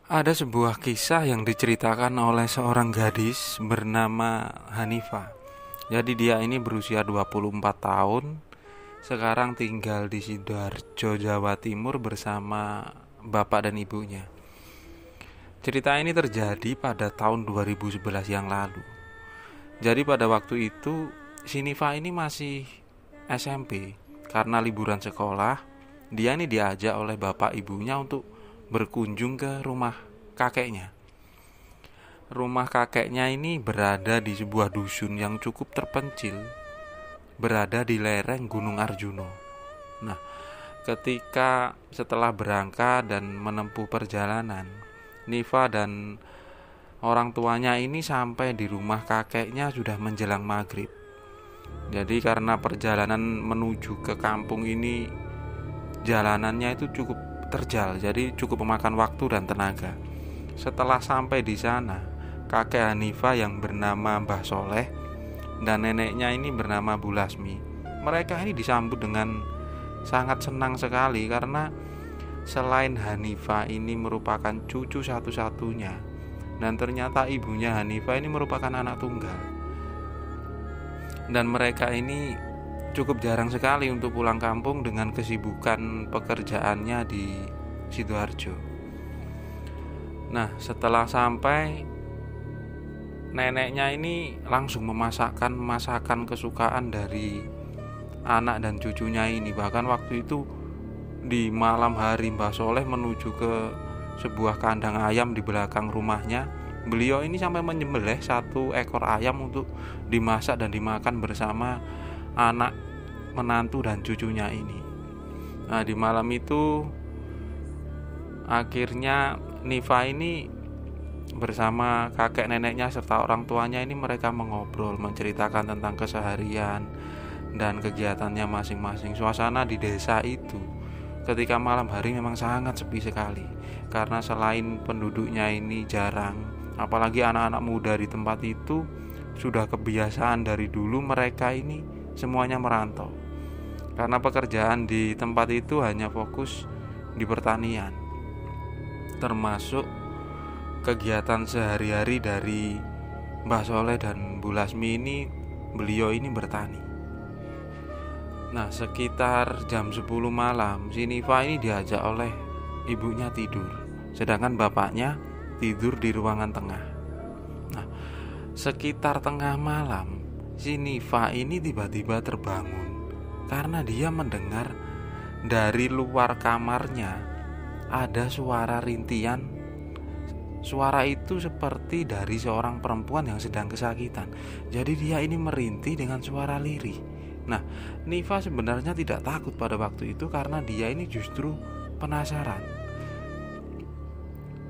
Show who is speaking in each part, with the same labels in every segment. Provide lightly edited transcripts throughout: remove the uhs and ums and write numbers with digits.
Speaker 1: Ada sebuah kisah yang diceritakan oleh seorang gadis bernama Hanifa. Jadi dia ini berusia 24 tahun, sekarang tinggal di Sidoarjo, Jawa Timur bersama bapak dan ibunya. Cerita ini terjadi pada tahun 2011 yang lalu. Jadi pada waktu itu Sinifa ini masih SMP. Karena liburan sekolah, dia ini diajak oleh bapak ibunya untuk berkunjung ke rumah kakeknya. Rumah kakeknya ini berada di sebuah dusun yang cukup terpencil, berada di lereng Gunung Arjuno. Nah, ketika setelah berangkat dan menempuh perjalanan, Nifa dan orang tuanya ini sampai di rumah kakeknya sudah menjelang maghrib. Jadi karena perjalanan menuju ke kampung ini jalanannya itu cukup terjal, jadi cukup memakan waktu dan tenaga. Setelah sampai di sana, kakek Hanifa yang bernama Mbah Soleh dan neneknya ini bernama Bu Lasmi, mereka ini disambut dengan sangat senang sekali karena selain Hanifa ini merupakan cucu satu-satunya, dan ternyata ibunya Hanifa ini merupakan anak tunggal. Dan mereka ini cukup jarang sekali untuk pulang kampung dengan kesibukan pekerjaannya di Sidoarjo. Nah, setelah sampai, neneknya ini langsung memasakkan masakan kesukaan dari anak dan cucunya ini. Bahkan waktu itu di malam hari, Mbah Soleh menuju ke sebuah kandang ayam di belakang rumahnya. Beliau ini sampai menyembelih satu ekor ayam untuk dimasak dan dimakan bersama anak, menantu dan cucunya ini. Nah, di malam itu akhirnya Nifa ini bersama kakek neneknya serta orang tuanya ini mereka mengobrol, menceritakan tentang keseharian dan kegiatannya masing-masing. Suasana di desa itu ketika malam hari memang sangat sepi sekali, karena selain penduduknya ini jarang, apalagi anak-anak muda di tempat itu sudah kebiasaan dari dulu mereka ini semuanya merantau. Karena pekerjaan di tempat itu hanya fokus di pertanian, termasuk kegiatan sehari-hari dari Mbah Soleh dan Bu Lasmi ini, beliau ini bertani. Nah, sekitar jam 10 malam, si Nifa ini diajak oleh ibunya tidur, sedangkan bapaknya tidur di ruangan tengah. Nah, sekitar tengah malam, si Nifa ini tiba-tiba terbangun karena dia mendengar dari luar kamarnya ada suara rintian. Suara itu seperti dari seorang perempuan yang sedang kesakitan. Jadi dia ini merintih dengan suara lirih. Nah, Nifa sebenarnya tidak takut pada waktu itu karena dia ini justru penasaran.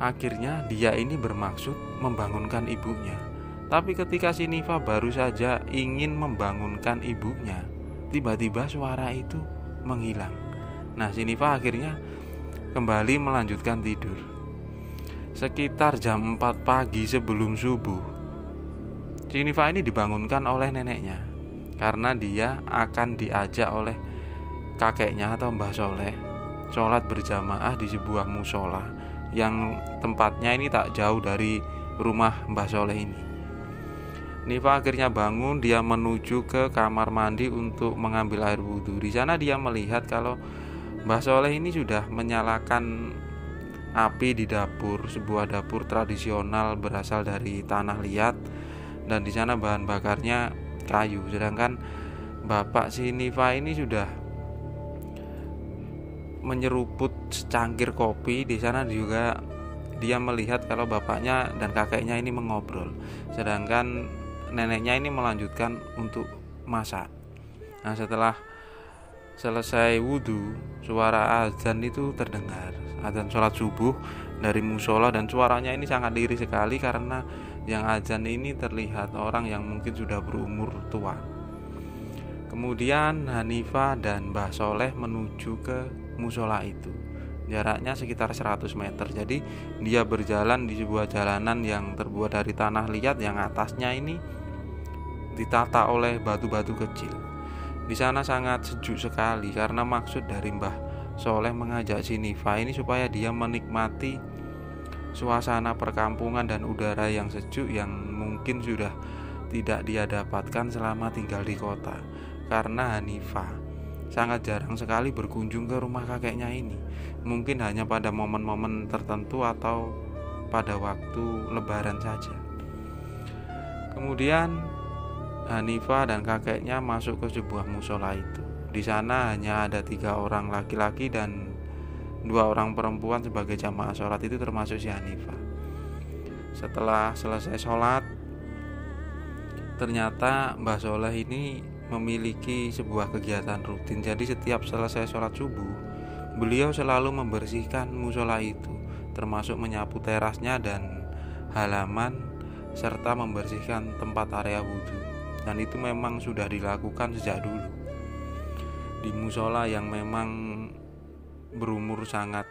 Speaker 1: Akhirnya dia ini bermaksud membangunkan ibunya. Tapi ketika si Nifa baru saja ingin membangunkan ibunya, tiba-tiba suara itu menghilang. Nah, si Nifa akhirnya kembali melanjutkan tidur. Sekitar jam 4 pagi sebelum subuh, si Nifa ini dibangunkan oleh neneknya karena dia akan diajak oleh kakeknya atau Mbah Soleh sholat berjamaah di sebuah musola yang tempatnya ini tak jauh dari rumah Mbah Soleh ini. Nifa akhirnya bangun, dia menuju ke kamar mandi untuk mengambil air wudhu. Di sana dia melihat kalau Mbah Soleh ini sudah menyalakan api di dapur, sebuah dapur tradisional berasal dari tanah liat, dan di sana bahan bakarnya kayu. Sedangkan bapak si Nifa ini sudah menyeruput secangkir kopi. Di sana juga dia melihat kalau bapaknya dan kakeknya ini mengobrol, sedangkan neneknya ini melanjutkan untuk masak. Nah, setelah selesai wudhu, suara azan itu terdengar, azan sholat subuh dari musola, dan suaranya ini sangat lirih sekali karena yang azan ini terlihat orang yang mungkin sudah berumur tua. Kemudian Hanifa dan Mbah Soleh menuju ke musola itu. Jaraknya sekitar 100 meter. Jadi dia berjalan di sebuah jalanan yang terbuat dari tanah liat yang atasnya ini ditata oleh batu-batu kecil. Di sana sangat sejuk sekali karena maksud dari Mbah Soleh mengajak si Nifa ini supaya dia menikmati suasana perkampungan dan udara yang sejuk yang mungkin sudah tidak dia dapatkan selama tinggal di kota. Karena Hanifah sangat jarang sekali berkunjung ke rumah kakeknya ini, mungkin hanya pada momen-momen tertentu atau pada waktu lebaran saja. Kemudian Hanifah dan kakeknya masuk ke sebuah musola itu. Di sana hanya ada 3 orang laki-laki dan 2 orang perempuan sebagai jamaah sholat, itu termasuk si Hanifah. Setelah selesai sholat, ternyata Mbah Soleh ini memiliki sebuah kegiatan rutin. Jadi setiap selesai sholat subuh, beliau selalu membersihkan musola itu, termasuk menyapu terasnya dan halaman, serta membersihkan tempat area wudhu. Dan itu memang sudah dilakukan sejak dulu. Di musola yang memang berumur sangat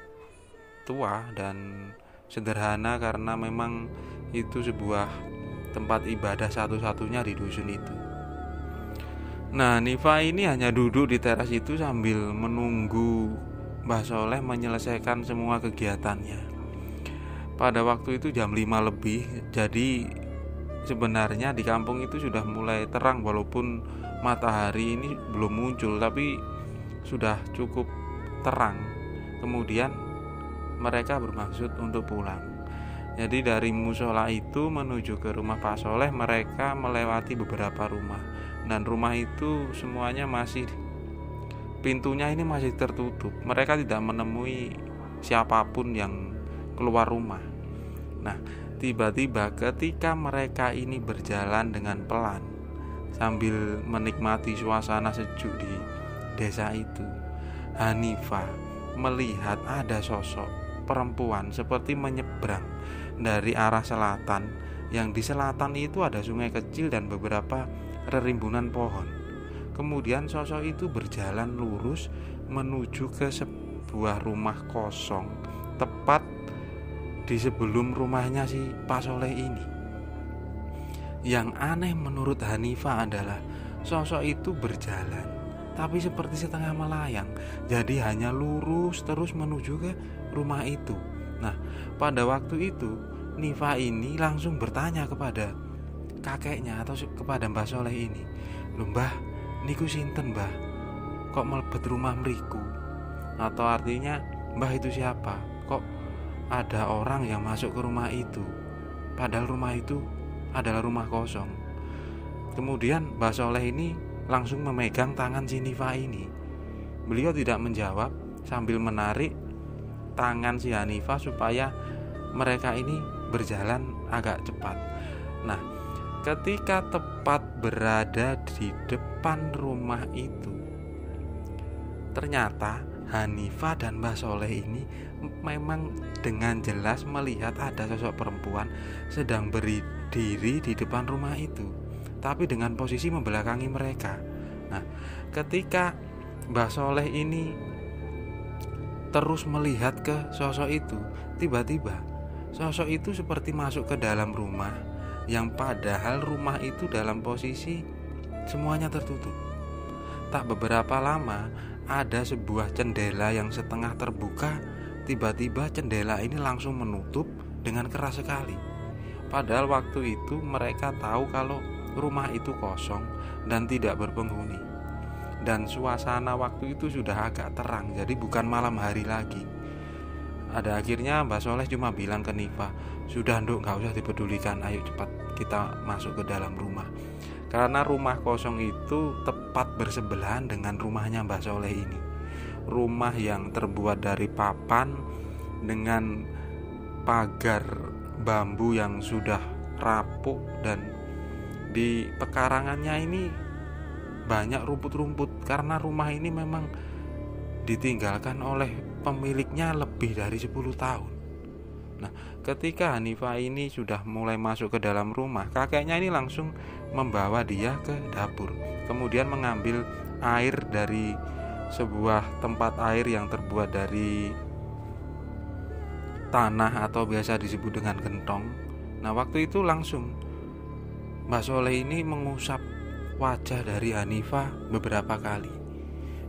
Speaker 1: tua dan sederhana, karena memang itu sebuah tempat ibadah satu-satunya di dusun itu. Nah, Hanifah ini hanya duduk di teras itu sambil menunggu Mbah Soleh menyelesaikan semua kegiatannya. Pada waktu itu jam 5 lebih, jadi sebenarnya di kampung itu sudah mulai terang, walaupun matahari ini belum muncul, tapi sudah cukup terang. Kemudian mereka bermaksud untuk pulang. Jadi dari musola itu menuju ke rumah Pak Soleh, mereka melewati beberapa rumah, dan rumah itu semuanya masih, pintunya ini masih tertutup. Mereka tidak menemui siapapun yang keluar rumah. Nah, tiba-tiba ketika mereka ini berjalan dengan pelan sambil menikmati suasana sejuk di desa itu, Hanifah melihat ada sosok perempuan seperti menyeberang dari arah selatan, yang di selatan itu ada sungai kecil dan beberapa rerimbunan pohon. Kemudian sosok itu berjalan lurus menuju ke sebuah rumah kosong tepat di sebelum rumahnya si Pak Soleh ini. Yang aneh menurut Hanifah adalah sosok itu berjalan tapi seperti setengah melayang, jadi hanya lurus terus menuju ke rumah itu. Nah, pada waktu itu Hanifah ini langsung bertanya kepada kakeknya atau kepada Mbah Soleh ini, "Lho Mbah, niku sinten Mbah? Kok mlebet rumah mriku?" Atau artinya, "Mbah itu siapa? Kok ada orang yang masuk ke rumah itu, padahal rumah itu adalah rumah kosong?" Kemudian Mbah Soleh ini langsung memegang tangan si Hanifah ini. Beliau tidak menjawab, sambil menarik tangan si Hanifah supaya mereka ini berjalan agak cepat. Nah, ketika tepat berada di depan rumah itu, ternyata Hanifah dan Mbah Soleh ini memang dengan jelas melihat ada sosok perempuan sedang berdiri di depan rumah itu, tapi dengan posisi membelakangi mereka. Nah, ketika Mbah Soleh ini terus melihat ke sosok itu, tiba-tiba sosok itu seperti masuk ke dalam rumah, yang padahal rumah itu dalam posisi semuanya tertutup. Tak beberapa lama, ada sebuah jendela yang setengah terbuka. Tiba-tiba jendela ini langsung menutup dengan keras sekali. Padahal waktu itu mereka tahu kalau rumah itu kosong dan tidak berpenghuni, dan suasana waktu itu sudah agak terang, jadi bukan malam hari lagi. Ada akhirnya Mbah Soleh cuma bilang ke Hanifah, "Sudah nduk, gak usah dipedulikan, ayo cepat kita masuk ke dalam rumah." Karena rumah kosong itu tepat bersebelahan dengan rumahnya Mbah Soleh ini. Rumah yang terbuat dari papan dengan pagar bambu yang sudah rapuh, dan di pekarangannya ini banyak rumput-rumput, karena rumah ini memang ditinggalkan oleh pemiliknya lebih dari 10 tahun. Nah, ketika Hanifah ini sudah mulai masuk ke dalam rumah, kakeknya ini langsung membawa dia ke dapur, kemudian mengambil air dari sebuah tempat air yang terbuat dari tanah atau biasa disebut dengan gentong. Nah, waktu itu langsung Mbah Soleh ini mengusap wajah dari Hanifah beberapa kali.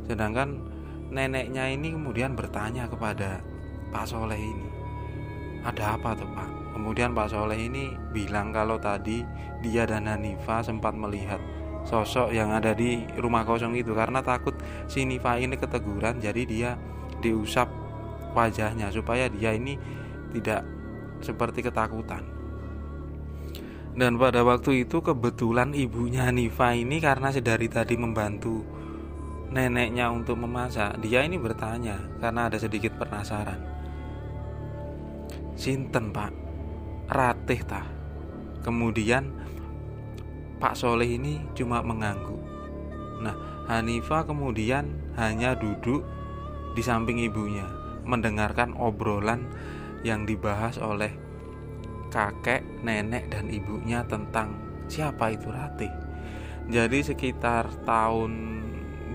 Speaker 1: Sedangkan neneknya ini kemudian bertanya kepada Pak Soleh ini, ada apa tuh Pak? Kemudian Pak Soleh ini bilang kalau tadi dia dan Hanifah sempat melihat sosok yang ada di rumah kosong itu, karena takut si Nifa ini keteguran, jadi dia diusap wajahnya supaya dia ini tidak seperti ketakutan. Dan pada waktu itu kebetulan ibunya Hanifah ini karena sedari tadi membantu neneknya untuk memasak, dia ini bertanya karena ada sedikit penasaran, "Sinten Pak? Ratih tah?" Kemudian Pak Soleh ini cuma mengangguk. Nah, Hanifah kemudian hanya duduk di samping ibunya, mendengarkan obrolan yang dibahas oleh kakek, nenek, dan ibunya tentang siapa itu Ratih. Jadi sekitar tahun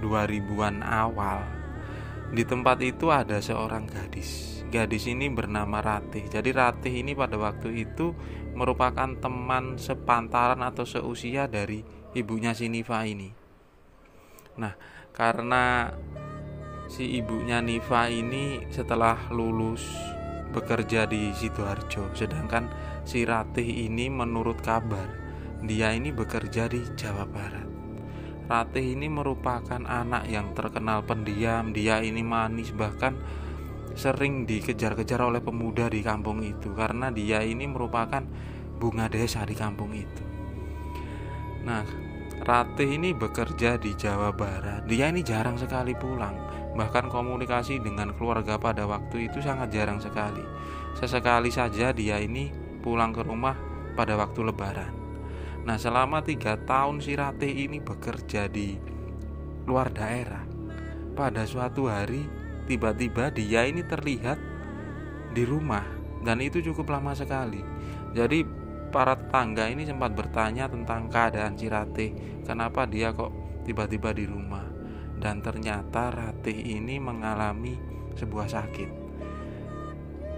Speaker 1: 2000-an awal, di tempat itu ada seorang gadis. Gadis ini bernama Ratih. Jadi Ratih ini pada waktu itu merupakan teman sepantaran atau seusia dari ibunya si Nifa ini. Nah, karena si ibunya Nifa ini setelah lulus bekerja di Sidoarjo, sedangkan si Ratih ini menurut kabar dia ini bekerja di Jawa Barat. Ratih ini merupakan anak yang terkenal pendiam, dia ini manis, bahkan sering dikejar-kejar oleh pemuda di kampung itu karena dia ini merupakan bunga desa di kampung itu. Nah, Ratih ini bekerja di Jawa Barat, dia ini jarang sekali pulang. Bahkan komunikasi dengan keluarga pada waktu itu sangat jarang sekali. Sesekali saja dia ini pulang ke rumah pada waktu lebaran. Nah, selama 3 tahun si Ratih ini bekerja di luar daerah. Pada suatu hari tiba-tiba dia ini terlihat di rumah, dan itu cukup lama sekali. Jadi para tetangga ini sempat bertanya tentang keadaan si Ratih, kenapa dia kok tiba-tiba di rumah. Dan ternyata Ratih ini mengalami sebuah sakit.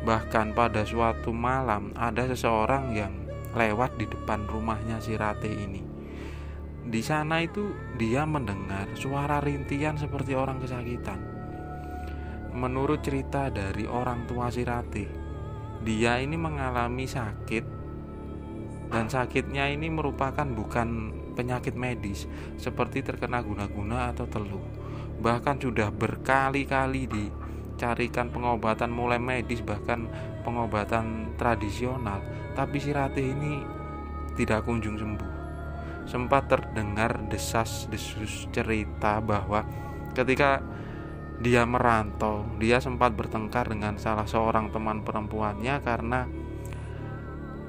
Speaker 1: Bahkan pada suatu malam ada seseorang yang lewat di depan rumahnya si Ratih ini. Di sana itu dia mendengar suara rintian seperti orang kesakitan. Menurut cerita dari orang tua si Ratih, dia ini mengalami sakit, dan sakitnya ini merupakan bukan penyakit medis seperti terkena guna-guna atau teluh. Bahkan sudah berkali-kali dicarikan pengobatan mulai medis bahkan pengobatan tradisional, tapi si Ratih ini tidak kunjung sembuh. Sempat terdengar desas-desus cerita bahwa ketika dia merantau, dia sempat bertengkar dengan salah seorang teman perempuannya karena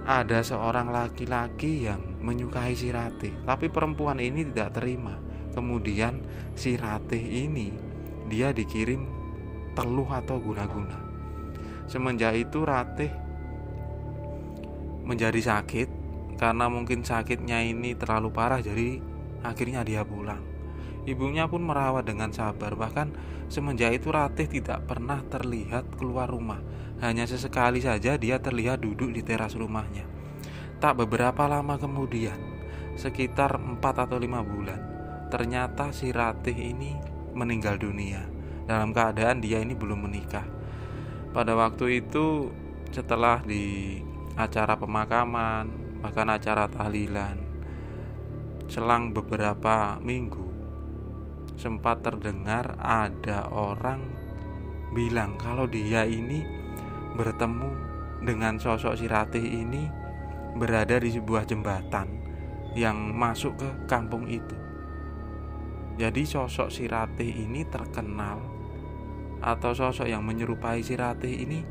Speaker 1: ada seorang laki-laki yang menyukai si Ratih, tapi perempuan ini tidak terima. Kemudian si Ratih ini dia dikirim teluh atau guna-guna. Semenjak itu Ratih menjadi sakit, karena mungkin sakitnya ini terlalu parah, jadi akhirnya dia pulang. Ibunya pun merawat dengan sabar. Bahkan semenjak itu Ratih tidak pernah terlihat keluar rumah. Hanya sesekali saja dia terlihat duduk di teras rumahnya. Tak beberapa lama kemudian, sekitar 4 atau 5 bulan, ternyata si Ratih ini meninggal dunia dalam keadaan dia ini belum menikah. Pada waktu itu setelah di acara pemakaman, bahkan acara tahlilan, selang beberapa minggu sempat terdengar ada orang bilang kalau dia ini bertemu dengan sosok si Ratih ini berada di sebuah jembatan yang masuk ke kampung itu. Jadi sosok si Ratih ini terkenal, atau sosok yang menyerupai si Ratih ini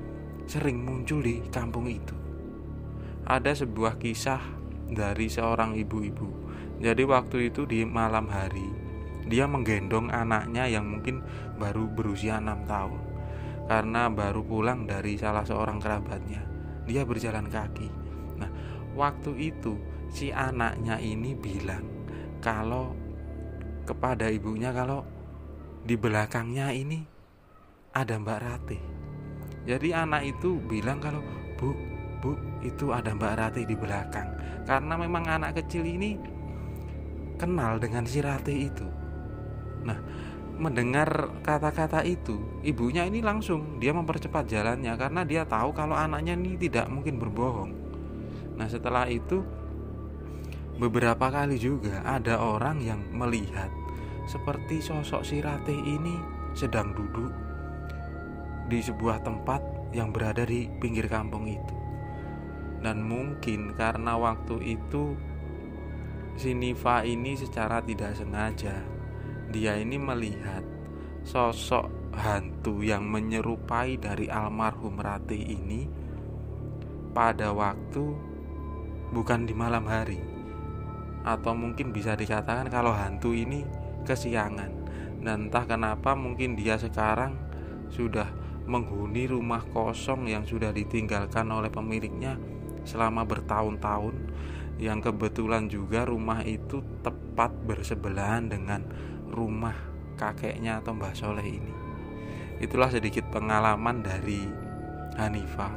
Speaker 1: sering muncul di kampung itu. Ada sebuah kisah dari seorang ibu-ibu. Jadi waktu itu di malam hari, dia menggendong anaknya yang mungkin baru berusia 6 tahun. Karena baru pulang dari salah seorang kerabatnya, dia berjalan kaki. Nah, waktu itu si anaknya ini bilang kalau kepada ibunya kalau di belakangnya ini ada Mbak Ratih. Jadi anak itu bilang kalau Bu, itu ada Mbak Ratih di belakang. Karena memang anak kecil ini kenal dengan si Ratih itu. Nah, mendengar kata-kata itu, ibunya ini langsung dia mempercepat jalannya karena dia tahu kalau anaknya ini tidak mungkin berbohong. Nah, setelah itu beberapa kali juga ada orang yang melihat seperti sosok si Ratih ini sedang duduk di sebuah tempat yang berada di pinggir kampung itu. Dan mungkin karena waktu itu si Nifa ini secara tidak sengaja dia ini melihat sosok hantu yang menyerupai dari almarhum Ratih ini pada waktu bukan di malam hari, atau mungkin bisa dikatakan kalau hantu ini kesiangan. Dan entah kenapa mungkin dia sekarang sudah menghuni rumah kosong yang sudah ditinggalkan oleh pemiliknya selama bertahun-tahun, yang kebetulan juga rumah itu tepat bersebelahan dengan rumah kakeknya atau Mbah Soleh ini. Itulah sedikit pengalaman dari Hanifah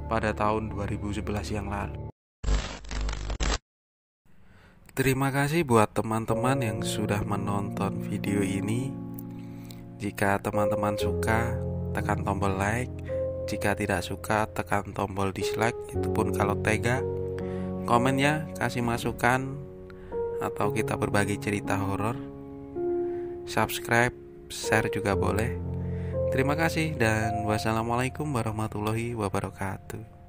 Speaker 1: pada tahun 2011 yang lalu. Terima kasih buat teman-teman yang sudah menonton video ini. Jika teman-teman suka, tekan tombol like. Jika tidak suka, tekan tombol dislike. Itu pun kalau tega. Komen ya, kasih masukan, atau kita berbagi cerita horor. Subscribe, share juga boleh. Terima kasih dan wassalamualaikum warahmatullahi wabarakatuh.